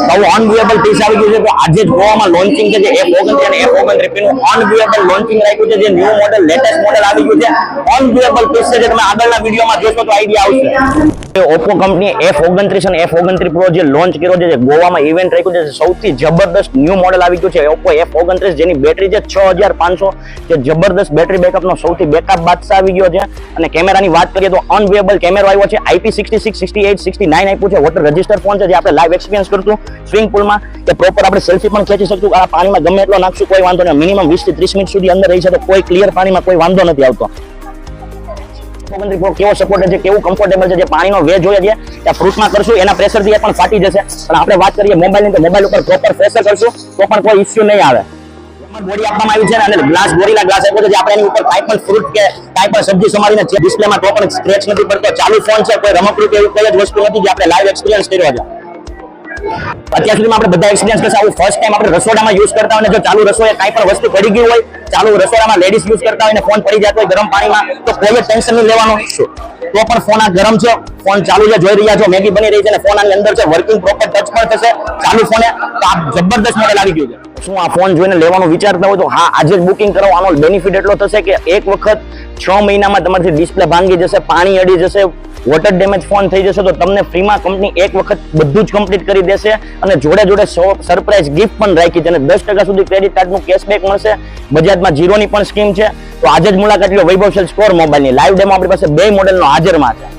તો અનવ્યુએબલ પીસ આવી ગયું છે. તો આજે જ ગોવામાં લોન્ચિંગ છે જે F29 અને F29 નું અનવ્યુએબલ લોન્ચિંગ રાખ્યું છે. જે ન્યુ મોડેલ લેટેસ્ટ મોડેલ આવી ગયું છે. અનવ્યુએબલ પીસ છે જે તમે આગળના વિડીયોમાં જોશો તો આઈડિયા આવશે. ઓપ્પો કંપની F29 અને F29 Pro જે લોન્ચ કર્યો છે, જે ગોવામાં ઇવેન્ટ રાખ્યું છે, સૌથી જબરદસ્ત ન્યુ મોડેલ આવી ગયું છે ઓપ્પો F29, જેની બેટરી છે 6500, જે જબરદસ્ત બેટરી બેકઅપનો સૌથી બેકઅપ બાદશાહ આવી ગયો છે. અને કેમેરાની વાત કરીએ તો અનવ્યુએબલ કેમેરો આવ્યો છે. IP66, 68, 69 આપ્યું છે. વોટર રજિસ્ટર ફોન છે જે આપણે લાઈવ એક્સપિરિયન્સ કરશું સ્વિમિંગ પુલમાં, કે પ્રોપર આપણે સેલ્ફી પણ ખેંચી શકશું. આ પાણીમાં ગમે એટલો નાખશું કોઈ વાંધો નહીં. મિનિમમ 20 થી 30 મિનિટ સુધી અંદર રહી છે તો કોઈ ક્લિયર પાણીમાં કોઈ વાંધો નથી આવતો. F29 Pro કેવો સપોર્ટ છે, કેવું કમ્ફર્ટેબલ છે. જે પાણીનો વે જોઈએ છે ત્યાં ફ્રૂટમાં કરશું એના પ્રેશરથી એ પણ ફાટી જશે. પણ આપણે વાત કરીએ મોબાઈલની, તો મોબાઈલ ઉપર પ્રોપર પ્રેશર કરશું તો પણ કોઈ ઇશ્યુ નહીં આવે. બોડી આપવામાં આવી છે અને ગ્લાસ ગોરીલા ગ્લાસ આપ્યો છે, જે આપણે એની ઉપર કાંઈ પણ ફ્રૂટ કે કાંઈ પણ સબ્જી સમારીને ડિસ્પ્લેમાં તો પણ સ્ક્રેચ નથી પડતો. ચાલુ ફોન છે, કોઈ રમકડું કે એવું કોઈ જ વસ્તુ નથી જે આપણે લાઈવ એક્સપિરિયન્સ કર્યો છે. અત્યાર સુધીમાં આપણે બધા એક્સપિરિયન્સ કરશે. આવું ફર્સ્ટ ટાઈમ આપણે રસોડામાં યુઝ કરતા હોય ને જો ચાલુ રસોડે કાંઈ પણ વસ્તુ પડી ગઈ હોય, ચાલુ રસોડામાં લેડીઝ યુઝ કરતા હોય ને ફોન પડી જતો હોય ગરમ પાણીમાં, તો કોઈ જ ટેન્શન નહીં લેવાનું. તો પણ ફોન આ ગરમ છે, ફોન ચાલુ છે, જોઈ રહ્યા છો મેગી બની રહી છે અને ફોન આની અંદર છે, વર્કિંગ પ્રોપર ટચ પણ થશે ચાલુ ફોને. તો આ જબરદસ્ત મોડેલ આવી ગયું છે. શું આ ફોન જોઈને લેવાનું વિચારતા હોય તો હા, આજે જ બુકિંગ કરો. આનો બેનિફિટ એટલો થશે કે એક વખત 6 મહિનામાં તમારી ડિસ્પ્લે ભાંગી જશે, પાણી અડી જશે, વોટર ડેમેજ ફોન થઈ જશે તો તમને ફ્રીમાં કંપની એક વખત બધું જ કમ્પ્લીટ કરી દેશે. અને જોડે જોડે સરપ્રાઈઝ ગિફ્ટ પણ રાખી છે અને 10% સુધી ક્રેડિટ કાર્ડનું કેશબેક મળશે. બજાજમાં 0ની પણ સ્કીમ છે. તો આજે જ મુલાકાત લો વૈભવ સેલ્સ સ્ટોર મોબાઈલની. લાઈવ ડેમો આપણી પાસે 2 મોડેલનો હાજરમાં છે.